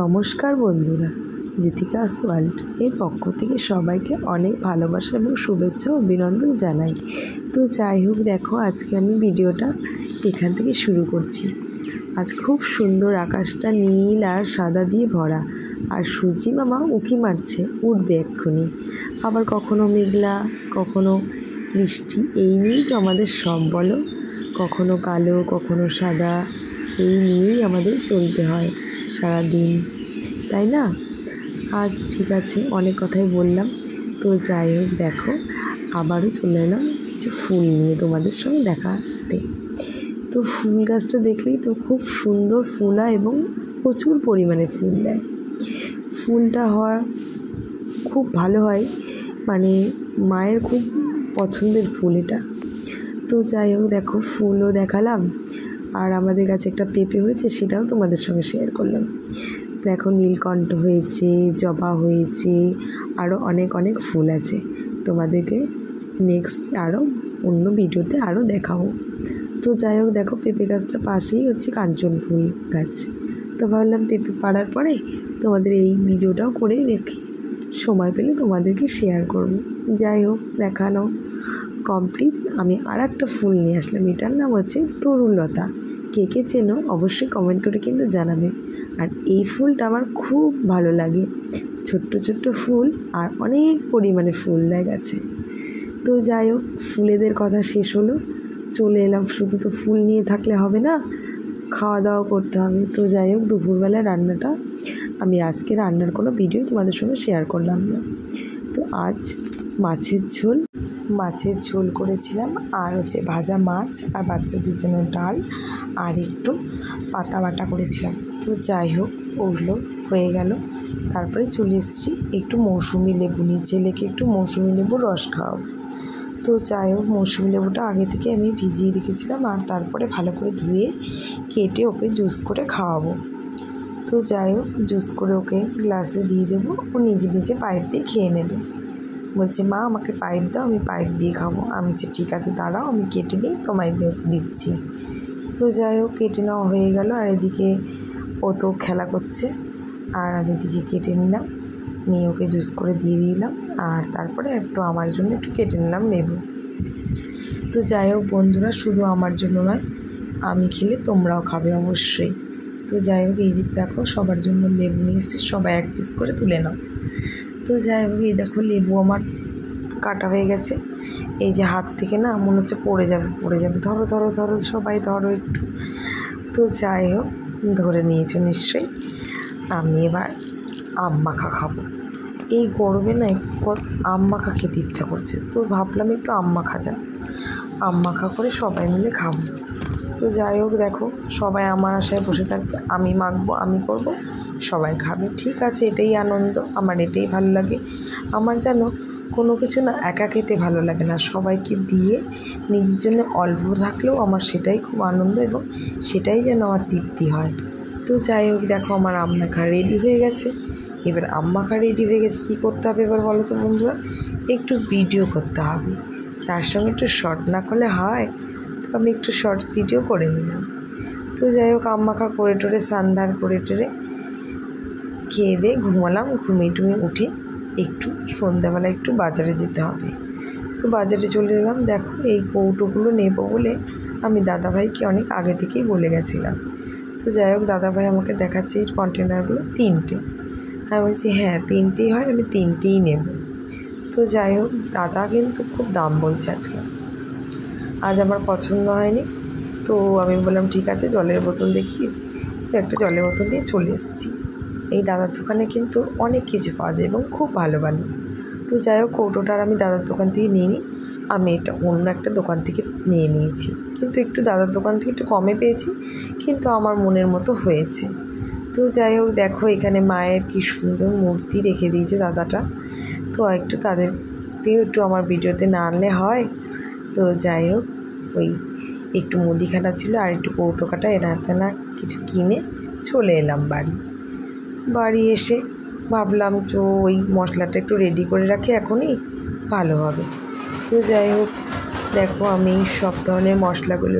নমস্কার বন্ধুরা, জ্যোতিকাস ওয়ার্ল্ড এর পক্ষ থেকে সবাইকে অনেক ভালোবাসা এবং শুভেচ্ছা ও অভিনন্দন জানাই। তো যাই হোক, দেখো আজকে আমি ভিডিওটা এখান থেকে শুরু করছি। আজ খুব সুন্দর, আকাশটা নীল আর সাদা দিয়ে ভরা, আর সূর্যি মামা উঁকি মারছে, উঠবে এক্ষুনি। আবার কখনো মেঘলা, কখনো বৃষ্টি, এই নিয়েই তো আমাদের সব, বলো। কখনো কালো, কখনো সাদা, এই নিয়েই আমাদের চলতে হয় সারাদিন, তাই না? আজ ঠিক আছে, অনেক কথাই বললাম। তো যাই হোক, দেখো আবারও চলে এলাম কিছু ফুল নিয়ে তোমাদের সঙ্গে দেখাতে। তো ফুল গাছটা দেখলেই তো খুব সুন্দর ফুল হয় এবং প্রচুর পরিমাণে ফুল দেয়। ফুলটা হওয়া খুব ভালো হয়, মানে মায়ের খুব পছন্দের ফুল এটা। তো যাই হোক, দেখো ফুলও দেখালাম, আর আমাদের কাছে একটা পেঁপে হয়েছে, সেটাও তোমাদের সঙ্গে শেয়ার করলাম। দেখো নীলকণ্ঠ হয়েছে, জবা হয়েছে, আরও অনেক অনেক ফুল আছে। তোমাদেরকে নেক্সট আরও অন্য ভিডিওতে আরও দেখাবো। তো যাই হোক, দেখো পেঁপে গাছটার পাশেই হচ্ছে কাঞ্চন ফুল গাছ। তো ভাবলাম পেঁপে পাড়ার পরে তোমাদের এই ভিডিওটাও করে রেখে সময় পেলে তোমাদেরকে শেয়ার করব। যাই হোক, দেখানো কমপ্লিট। আমি আর একটা ফুল নিয়ে আসলাম, এটার নাম হচ্ছে তরুলতা। কে কে চেনো অবশ্যই কমেন্ট করে কিন্তু জানাবে। আর এই ফুলটা আমার খুব ভালো লাগে, ছোট্ট ছোট্ট ফুল আর অনেক পরিমাণে ফুল দেয় গাছে। তো যাই হোক, ফুলেদের কথা শেষ হলো, চলে এলাম। শুধু তো ফুল নিয়ে থাকলে হবে না, খাওয়া দাওয়া করতে হবে। তো যাই হোক, দুপুরবেলা রান্নাটা আমি আজকে রান্নার কোনো ভিডিও তোমাদের সঙ্গে শেয়ার করলাম না। তো আজ মাছের ঝোল করেছিলাম, আর হচ্ছে ভাজা মাছ, আর বাচ্চাদের জন্য ডাল, আর একটু পাতা বাটা করেছিলাম। তো যাই হোক, ওগুলো হয়ে গেল। তারপরে চলে এসেছি একটু মৌসুমি লেবু নিয়ে, ছেলেকে একটু মৌসুমি লেবুর রস খাওয়াবো। তো যাই হোক, মৌসুমি লেবুটা আগে থেকে আমি ভিজিয়ে রেখেছিলাম, আর তারপরে ভালো করে ধুয়ে কেটে ওকে জুস করে খাওয়াবো। তো যাই হোক, জুস করে ওকে গ্লাসে দিয়ে দেবো, ও নিজে নিজে পাইপ দিয়ে খেয়ে নেবে। বলছে, মা আমাকে পাইপ দাও, আমি পাইপ দিয়ে খাবো। আমি বলছি ঠিক আছে, দাঁড়াও আমি কেটে নিই, তোমায় দিচ্ছি। তো যাই হোক, কেটে নেওয়া হয়ে গেল, আর এদিকে ও তো খেলা করছে, আর আমি এদিকে কেটে নিলাম, নিয়ে ওকে জুস করে দিয়ে দিলাম। আর তারপরে একটু আমার জন্য একটু কেটে নিলাম লেবু। তো যাই হোক বন্ধুরা, শুধু আমার জন্য নয়, আমি খেলে তোমরাও খাবে অবশ্যই। তো যাই হোক, এই যে দেখো সবার জন্য লেবু নিয়ে এসেছি, সবাই এক পিস করে তুলে নাও। তো যাই হোক, এই দেখো লেবু আমার কাটা হয়ে গেছে। এই যে হাত থেকে না মনে হচ্ছে পড়ে যাবে। ধরো ধরো ধরো, সবাই ধরো একটু। তো যাই হোক, ধরে নিয়েছো নিশ্চয়ই। আমি এবার আম মাখা খাবো। এই গরমে না আম মাখা খেতে ইচ্ছা করছে, তো ভাবলাম একটু আম মাখা করে সবাই মিলে খাবো। তো যাই হোক, দেখো সবাই আমার আশায় বসে থাকবে, আমি মাখবো, আমি করব, সবাই খাবে। ঠিক আছে, এটাই আনন্দ, আমার এটাই ভালো লাগে। আমার যেন কোনো কিছু না একা খেতে ভালো লাগে না, সবাইকে দিয়ে নিজের জন্য অল্প থাকলেও আমার সেটাই খুব আনন্দ, এবং সেটাই যেন আমার তৃপ্তি হয়। তো যাই হোক, দেখো আমার আম মাখা রেডি হয়ে গেছে। এবার আম মাখা রেডি হয়ে গেছে, কী করতে হবে এবার বলো তো বন্ধুরা? একটু ভিডিও করতে হবে, তার সঙ্গে একটু শর্ট না করলে হয়। তো আমি একটু শর্টস ভিডিও করে নিলাম। তো যাই হোক, আম মাখা করে টোরে স্নান করে টোরে খেয়ে দিয়ে ঘুমালাম। ঘুমিয়ে উঠে একটু সন্ধ্যাবেলা একটু বাজারে যেতে হবে। তো বাজারে চলে এলাম। দেখো এই কৌটোগুলো নেবো বলে আমি দাদাভাইকে অনেক আগে থেকেই বলে গেছিলাম। তো যাই হোক, দাদাভাই আমাকে দেখাচ্ছে এই কন্টেনারগুলো 3টে। আমি বলছি হ্যাঁ 3টেই হয়, আমি 3টেই নেব। তো যাই হোক, দাদা কিন্তু খুব দাম বলছে আজকে, আজ আমার পছন্দ হয়নি। তো আমি বললাম ঠিক আছে, জলের বোতল দেখি। তো একটা জলের বোতল দিয়ে চলে এসেছি। এই দাদার দোকানে কিন্তু অনেক কিছু পাওয়া যায় এবং খুব ভালো ভালো। তো যাই হোক, কৌটোটার আমি দাদার দোকান থেকে নিয়ে নিই, আমি এটা অন্য একটা দোকান থেকে নিয়ে নিয়েছি, কিন্তু একটু দাদার দোকান থেকে একটু কমে পেয়েছি, কিন্তু আমার মনের মতো হয়েছে। তো যাই হোক, দেখো এখানে মায়ের কি সুন্দর মূর্তি রেখে দিয়েছে দাদাটা। তো একটু তাদেরকেও একটু আমার ভিডিওতে না আনলে হয়। তো যাই হোক, ওই একটু মুদিখানা ছিল আর একটু কৌটো কাটা এনা তেনা কিছু কিনে চলে এলাম বাড়ি এসে ভাবলাম তো ওই মশলাটা একটু রেডি করে রাখি, এখনই ভালো হবে। তো যাই হোক, দেখো আমি সব ধরনের মশলাগুলো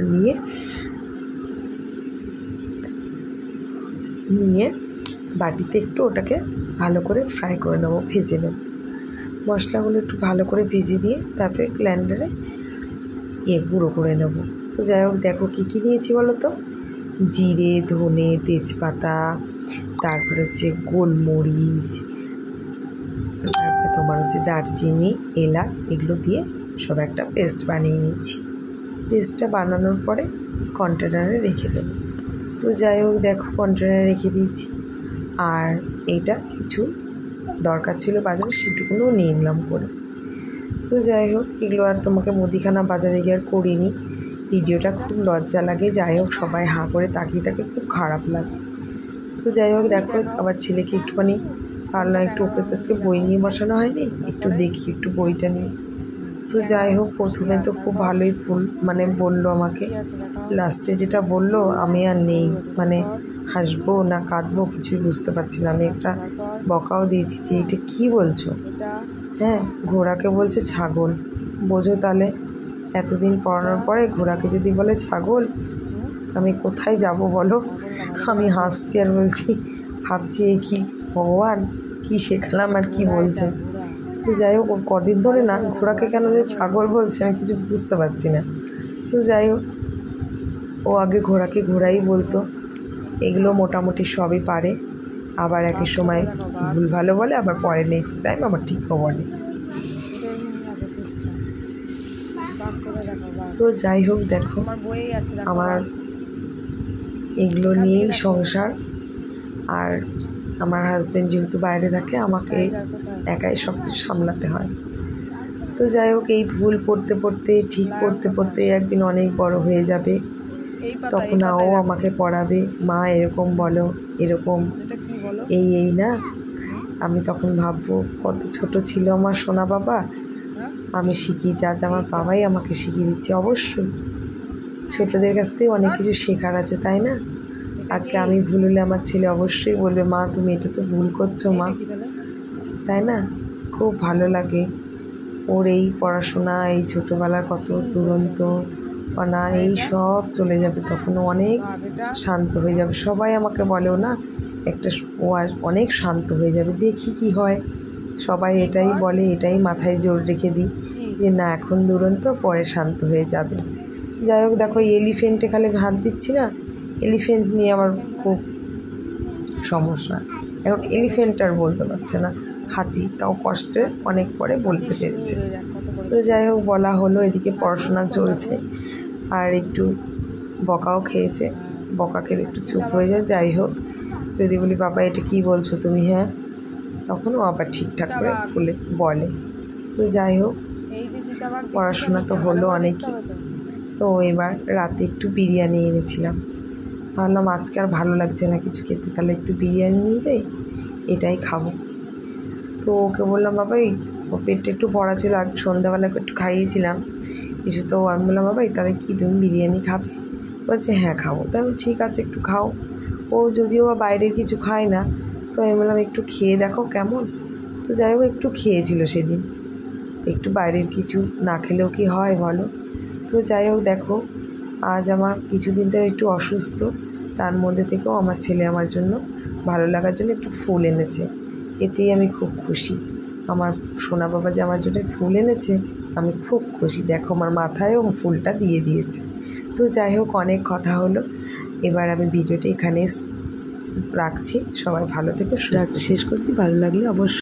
নিয়ে বাটিতে একটু ওটাকে ভালো করে ফ্রাই করে নেবো, ভেজে নেব। মশলাগুলো একটু ভালো করে ভেজে দিয়ে তারপরে গ্রাইন্ডারে গুঁড়ো করে নেব। তো যাই হোক দেখো কী কী নিয়েছি বলো তো, জিরে, ধনে, তেজপাতা, তারপরে হচ্ছে গোলমরিচ, তারপরে তোমার হচ্ছে দারচিনি, এলাচ, এগুলো দিয়ে সব একটা পেস্ট বানিয়ে নিয়েছি। পেস্টটা বানানোর পরে কন্টেনারে রেখে দেবো। তো যাই হোক দেখো কন্টেনারে রেখে দিয়েছি। আর এইটা কিছু দরকার ছিল বাজারে, সেটুকুও নিয়ে নিলাম করে। তো যাই হোক এগুলো আর তোমাকে মুদিখানা বাজারে গিয়ে আর করিনি। ভিডিওটা খুব লজ্জা লাগে, যাই হোক সবাই হাঁ করে তাকিয়ে থাকে, খুব খারাপ লাগে। তো যাই হোক দেখো আবার ছেলেকে একটুখানি পারলাম, একটু ওকে তো আজকে বই নিয়ে বসানো হয়নি, একটু দেখি একটু বইটা নিয়ে। তো যাই হোক প্রথমে তো খুব ভালোই বললো আমাকে, লাস্টে যেটা বললো আমি আর নেই, হাসবো না কাঁদবো কিছুই বুঝতে পারছি না। আমি একটা বকাও দিয়েছি যে এটা কী বলছো, হ্যাঁ ঘোড়াকে বলছে ছাগল, বোঝো তাহলে। এতদিন পড়ানোর পরে ঘোড়াকে যদি বলে ছাগল, আমি কোথায় যাব বলো। আমি হাসছি আর বলছি, ভাবছি এ কি ভগবান, কি শেখালাম আর কি বলছে। তো যাই হোক কদিন ধরে না ঘোড়াকে কেন যে ছাগল বলছে আমি কিছু বুঝতে পারছি না। তো যাই হোক ও আগে ঘোড়াকে ঘোড়াই বলতো। এগুলো মোটামুটি সবই পারে, আবার একের সময় ভুল ভালো বলে, আবার পরে নেক্সট টাইম আবার ঠিকও বলে। তো যাই হোক দেখো আমার এগুলো নিয়েই সংসার। আর আমার হাজব্যান্ড যেহেতু বাইরে থাকে, আমাকে একাই সব কিছু সামলাতে হয়। তো যাই হোক এই ভুল পড়তে পড়তে ঠিক পড়তে পড়তে একদিন অনেক বড় হয়ে যাবে, তখন ও আমাকে পড়াবে, মা এরকম বলো, এরকম এই না। আমি তখন ভাববো কত ছোট ছিল আমার সোনা বাবা, আমি শিখিয়েছি, আজ আমার বাবাই আমাকে শিখিয়ে দিচ্ছে। অবশ্যই ছোটদের কাছ থেকে অনেক কিছু শেখার আছে, তাই না? আজকে আমি ভুল হলে আমার ছেলে অবশ্যই বলবে, মা তুমি এটা তো ভুল করছো মা, তাই না? খুব ভালো লাগে ওর এই পড়াশোনা, এই ছোটোবেলার কত দুরন্ত না এই সব চলে যাবে, তখন অনেক শান্ত হয়ে যাবে। সবাই আমাকে বলেও না ও আর অনেক শান্ত হয়ে যাবে, দেখি কি হয়। সবাই এটাই বলে, এটাই মাথায় জোর রেখে দিই যে না এখন দুরন্ত, পরে শান্ত হয়ে যাবে। যাই হোক দেখো এলিফেন্টে খালি হাত দিচ্ছি না, এলিফেন্ট নিয়ে আমার খুব সমস্যা। এখন এলিফেন্ট আর বলতে পারছে না, হাতি তাও কষ্টে অনেক পরে বলতে পেরেছে। তো যাই হোক বলা হলো, এদিকে পড়াশোনা চলছে আর একটু বকাও খেয়েছে, বকা খেলে একটু চুপ হয়ে যায়। যাই হোক যদি বলি বাবা এটা কী বলছো তুমি, হ্যাঁ তখন ও আবার ঠিকঠাক করে বলে। তো যাই হোক পড়াশোনা তো হলো অনেকই। তো এবার রাতে একটু বিরিয়ানি এনেছিলাম, ভাবলাম আজকে আর ভালো লাগছে না কিছু খেতে, তাহলে একটু বিরিয়ানি নিয়ে যাই, এটাই খাবো। তো ওকে বললাম বাবা ও পেটটা একটু ভরা ছিল, আর সন্ধ্যাবেলা একটু খাইয়েছিলাম কিছু, তো আমি বললাম বাবা তাহলে কি তুমি বিরিয়ানি খাবে? বলছে হ্যাঁ খাবো। তো আমি ঠিক আছে একটু খাও। ও যদিও বাইরের কিছু খায় না, তো আমি বললাম একটু খেয়ে দেখো কেমন। তো যাই হোক একটু খেয়েছিল সেদিন, একটু বাইরের কিছু না খেলেও কি হয় বলো। তো যাই হোক দেখো আজ আমার কিছুদিন ধরে একটু অসুস্থ, তার মধ্যে থেকেও আমার ছেলে আমার জন্য ভালো লাগার জন্য একটু ফুল এনেছে, এতেই আমি খুব খুশি। আমার সোনা বাবা যে আমার জন্য ফুল এনেছে আমি খুব খুশি। দেখো আমার মাথায়ও ফুলটা দিয়ে দিয়েছে। তো যাই হোক অনেক কথা হলো, এবার আমি ভিডিওটা এখানে রাখছি। সবাই ভালো থেকো, শেষ করছি। ভালো লাগলে অবশ্যই